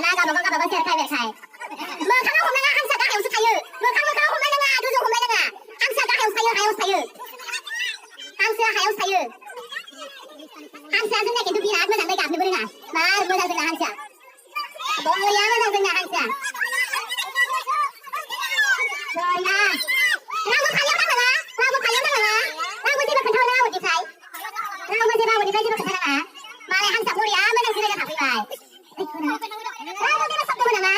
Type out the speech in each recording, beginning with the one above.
दाना गावबागाव सेरखायबाय मोखाङाव हमनाङा हांसोआ गाहायावसो थायो मोखाङाव हमलायनाङा गोजौआव हमलायनाङा हांसोआ गाहायावसो थायो हांसोआ हायावसो थायो हांसोआ जोंना खिन्थु बिराद मोजाङै गाबनोबो रोङा मार मोजां जोंना हांसोआ बरिया मोजां जोंना हांसोआ बरिया रावबो फालियाव नाङा रावबो जेबो खोन्थाहरनाङा आबौनिफ्राय जेबो खोन्थानाङा मालाय हांसोआ बरिया मोजां जिरायना थाफैबाय रावबो जेबो शब्द होनाङा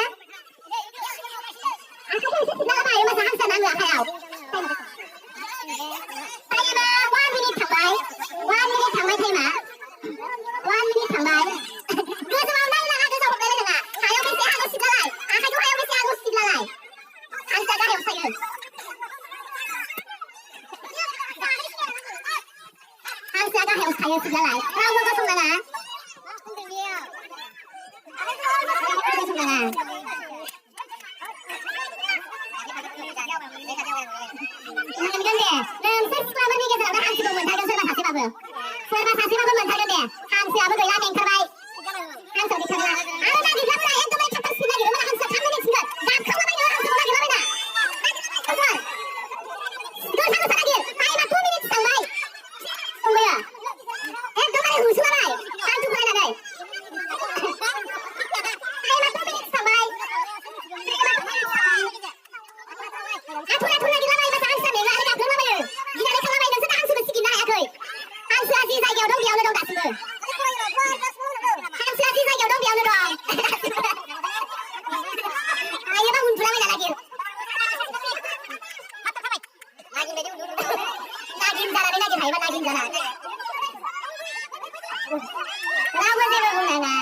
आखाइखौ एसे सिबना लाबाय होमबासो हांसोआ नाङो आखाइयाव टाइमा 1 मिनिट थांबाय टाइमा 1 मिनिट थांबाय गोजौआव नायनाङा गोजौआव हमलायनाङा हायाव बेसे हागौ सिबलालाय आखाइखौ हायाव बेसे हागौ सिबलालाय हांसोआ गाहायाव थायो हांसोआ गाहायाव थायो सिबलालाय रावबो गसंनाङा मोनगोन दे नोंसोर सिख्लाफोरनि गेजेरावनो हांसोखौ मोनथारगोन सोरबा सासेबाबो मोनथारगोन दे हांसोआबो गैला मेंथारबाय हांसोआव दैखारला आरो नागिरलाबायना एकदमै थाब थाब नागिरो माने हांसोआ थाब नागिरसिगोन गाबखांलाबायनो हांसोखौ नागिरलाबायना दसा नागिर टाइमा 2 मिनिट थांबाय फंबाया एकदमै होसोलाबाय हांसो फरायनानै टाइमा 2 मिनिट थांबाय आथुरा नागिरलाबाय माथो हांसोआ मेङो आरो गाबखांलाबायो गिनानै खालामबाय नोंसोर हांसोखौ सिगिनो हायाखै हांसोआ जि जायगायाव दं बेयावनो दं दासिमबो हांसोआ जि जायगायाव दं बेयावनो दं हायोबा उन्दुलाबायना नागिर नागिर हायोबा नागिर जाना रावबो जेबो बुंनाङा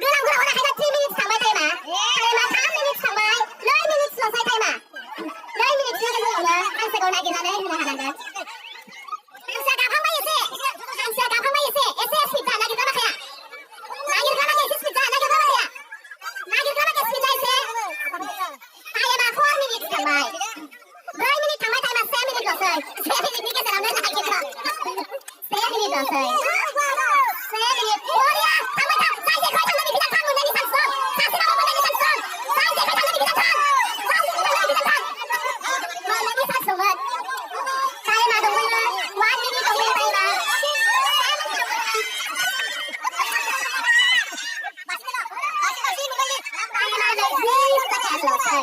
गोलाव हायोबा 3 मिनिट थांबाय टाइमा 3 मिनिट थांबाय 2 मिनिटल'सै टाइमा 2 मिनिटनि गेजेरावनो हांसोखौ नागिरनानै होनो हानांगोन हांसोआ गाबहांबाय एसे स्पिड जा नागिरग्रा माखाया एसे स्पिड जा नागिरग्रा माखाया स्पिड जा एसे टाइमा 4 मिनिट थांबाय 4 मिनिट थांबाय टाइमा 7 मिनिटल'सै 7 मिनिटनि गेजेरावनो नागिरग्रा 7 मिनिटल'सै 7 मिनिट बरिया थांबाय जाय जेखौ थांनानै बिदां थां मोननायनि चान्स दं सासेबाबो मोननायनि चान्स दं जाय जेखौ थांनानै बिदां थां मोननायनि चान्स दंमोन टाइमा दंमोन 1 मिनिट दंमोन टाइमा Wala ka,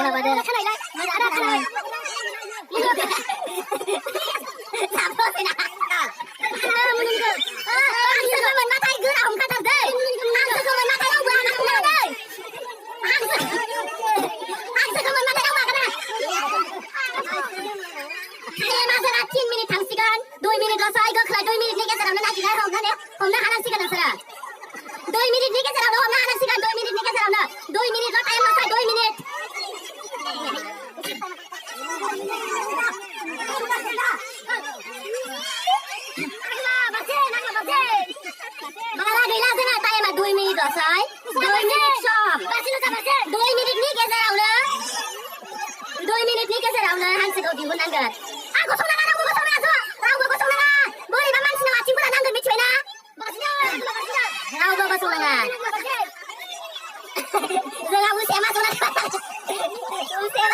मा बादो खोनायलाय मोजां खोनाय साबोसेना मुनिखौ आंसो मोनबाथाय गोरा हमखाथारदो आंसो मोनबाथाय रावबो आना हमनाङा आंसो मोनबाथाय रावबो आगाना माजोरा 3 मिनिट थांसिगोन 2 मिनिट ल'सै गोख्रै 2 मिनिटनि गेजेरावनो नागिरना हमनो हानांसिगोन नोंसोरो 2 मिनिटनि गेजेरावनो हमनो हानांसिगोन 2 मिनिटनि गेजेरावनो 2 मिनिटल' टाइम ल'सै 2 मिनिट बारा गैला जोंना टाइमा 2 मिनिट ल'सै 2 मिनिट सम 2 मिनिटनि गेजेरावनो हांसोखौ दिहुननांगोन गसंनाङा रावबो गसंनाङा रावबो गसंनाङा बोरैबा मानसिनाव आथिंफोरा नांगोन मिथिबायना रावबो गसंनाङा जोंहा उसेया मा जना उसेया